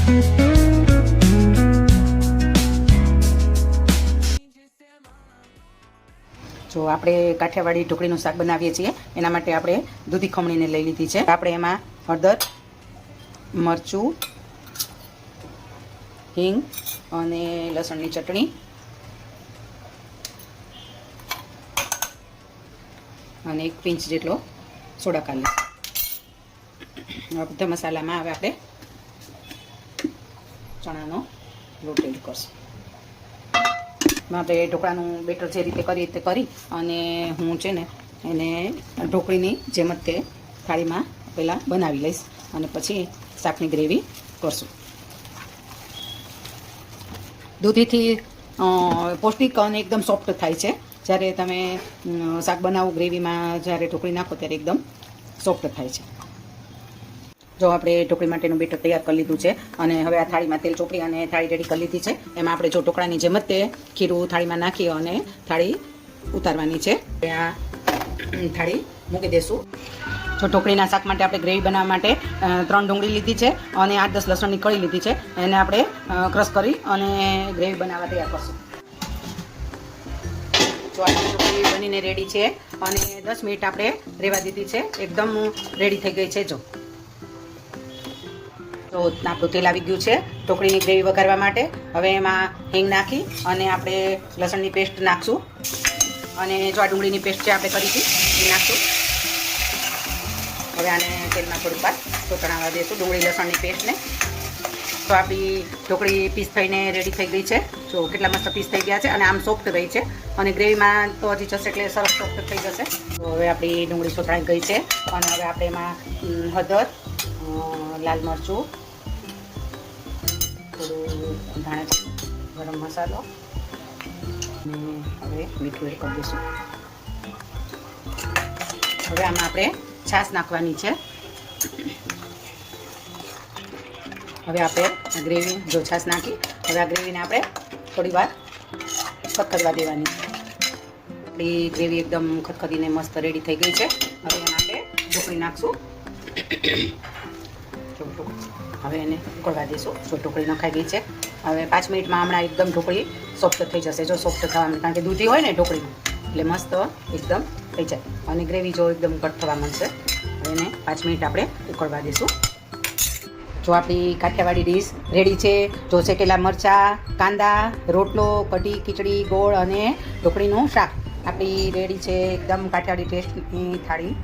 જો આપણે કાઠિયાવાડી ઢોકળીનું શાક બનાવીએ છીએ એના માટે આપણે દૂધી ખમણીને લઈ લીધી છે. આપણે એમાં હળદર, મરચું, હિંગ અને લસણની ચટણી અને 1 પિંચ જેટલો સોડા કાઢી. બધા મસાલામાં હવે આપણે ચણાનો લોટ એડ કરશું. આપણે ઢોકળાનું બેટર જે રીતે કરીએ તે કરી અને હું છે ને એને ઢોકળીની જેમ જ તે થાળીમાં પહેલાં બનાવી લઈશ અને પછી શાકની ગ્રેવી કરશું. દૂધીથી પૌષ્ટિક અને એકદમ સોફ્ટ થાય છે. જ્યારે તમે શાક બનાવો ગ્રેવીમાં જ્યારે ઢોકળી નાખો ત્યારે એકદમ સોફ્ટ થાય છે. જો આપણે ઢોકળી માટેનું બેટર તૈયાર કરી લીધું છે અને હવે આ થાળીમાં તેલ ચોપડી અને થાળી રેડી કરી લીધી છે. એમાં આપણે જો ઢોકળાની જેમ જ તે ખીરું થાળીમાં નાખી અને થાળી ઉતારવાની છે. આ થાળી મૂકી દઈશું. જો ઢોકળીના શાક માટે આપણે ગ્રેવી બનાવવા માટે 3 ડુંગળી લીધી છે અને 8-10 લસણની કળી લીધી છે. એને આપણે ક્રશ કરી અને ગ્રેવી બનાવવા તૈયાર કરશું. જો આ ઢોકળી બનીને રેડી છે અને 10 મિનિટ આપણે રહેવા દીધી છે. એકદમ રેડી થઈ ગઈ છે. જો તો આપણું તેલ આવી ગયું છે ઢોકળીની ગ્રેવી વઘારવા માટે. હવે એમાં હિંગ નાખી અને આપણે લસણની પેસ્ટ નાખશું અને જો આ ડુંગળીની પેસ્ટ છે આપણે કરી હતી એ નાખશું. હવે આને તેલમાં થોડીક વાર ચોંટાડવા દઈશું ડુંગળી લસણની પેસ્ટને. તો આપણી ઢોકળી પીસ થઈને રેડી થઈ ગઈ છે. જો કેટલા મસ્ત પીસ થઈ ગયા છે અને આમ સોફ્ટ રહી છે અને ગ્રેવીમાં તો હજી જશે એટલે સરસ સોફ્ટ થઈ જશે. તો હવે આપણી ડુંગળી ચોંટાઈ ગઈ છે અને હવે આપણે એમાં હળદર, લાલ મરચું, થોડું ધાણા, ગરમ મસાલો અને હવે મીઠું એડ કરી દઈશું. હવે આમાં આપણે છાશ નાખવાની છે. હવે આપણે ગ્રેવી જો છાશ નાખી હવે આ ગ્રેવીને આપણે થોડી વાર ખદખદવા દેવાની. આપણી ગ્રેવી એકદમ ખદખદીને મસ્ત રેડી થઈ ગઈ છે. હવે એમાં આપણે ઢોકળી નાખશું. હવે એને ઉકળવા દઈશું. જો ઢોકળી નખાઈ ગઈ છે. હવે 5 મિનિટમાં હમણાં એકદમ ઢોકળી સોફ્ટ થઈ જશે. જો સોફ્ટ થવા કારણ કે દૂધી હોય ને ઢોકળીમાં એટલે મસ્ત એકદમ થઈ જાય અને ગ્રેવી જો એકદમ કટ થવા માંડશે. હવે એને 5 મિનિટ આપણે ઉકળવા દઈશું. જો આપણી કાઠિયાવાડી ડીશ રેડી છે. જો શેકેલા મરચાં, કાંદા, રોટલો, કઢી, ખીચડી, ગોળ અને ઢોકળીનું શાક આપણી રેડી છે. એકદમ કાઠિયાવાડી ટેસ્ટની થાળી